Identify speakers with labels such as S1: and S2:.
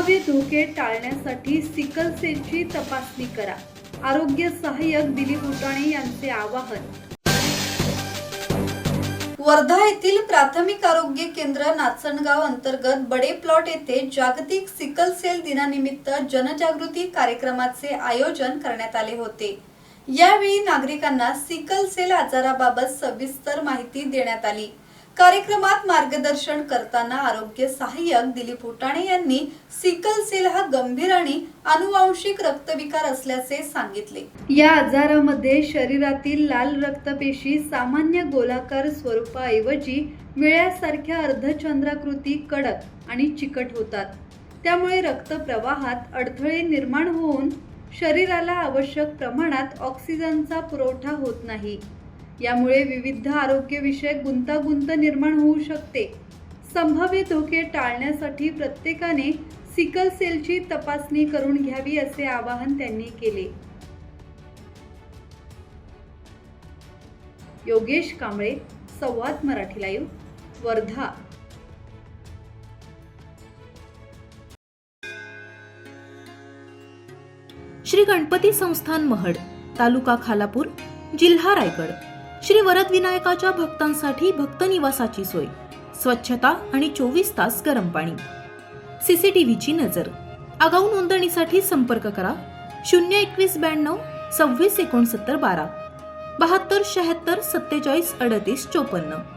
S1: संभाव्य धोके टाळण्यासाठी सिकल सेलची तपासणी करा. आरोग्य सहाय्यक दिलीप उटाणे यांचे आवाहन. वर्धा येथील प्राथमिक आरोग्य केंद्र नाचणगाव अंतर्गत बडे प्लॉट येथे जागतिक सिकल सेल दिनानिमित्त जनजागृती कार्यक्रमाचे आयोजन करण्यात आले होते. यावेळी नागरिकांना सिकल सेल आजाराबाबत सविस्तर माहिती देण्यात आली. कार्यक्रमात मार्गदर्शन करताना आरोग्य सहाय्यक दिलीप उटाणे यांनी सिकल सेल हा गंभीर आणि अनुवांशिक रक्तविकार असल्याचे सांगितले. या आजारामध्ये शरीरातील लाल रक्तपेशी सामान्य गोलाकार स्वरूपाऐवजी विळ्यासारख्या अर्धचंद्राकृती कडक आणि चिकट होतात. त्यामुळे रक्तप्रवाहात अडथळे निर्माण होऊन शरीराला आवश्यक प्रमाणात ऑक्सिजनचा पुरवठा होत नाही. यामुळे विविध आरोग्यविषयक गुंतागुंत निर्माण होऊ शकते. संभाव्य धोके टाळण्यासाठी प्रत्येकाने सिकल सेलची तपासणी करून घ्यावी असे आवाहन त्यांनी केले. योगेश कांबळे, संवाद मराठी लाईव्ह, वर्धा.
S2: श्री गणपती संस्थान महड, तालुका खालापूर, जिल्हा रायगड. श्री वरद विनायकाच्या भक्तांसाठी भक्त निवासाची सोय, स्वच्छता आणि 24 तास गरम पाणी. सीसीटीव्हीची नजर. आगाऊ नोंदणीसाठी संपर्क करा 02192 26 69 12 72 76 47 38 54.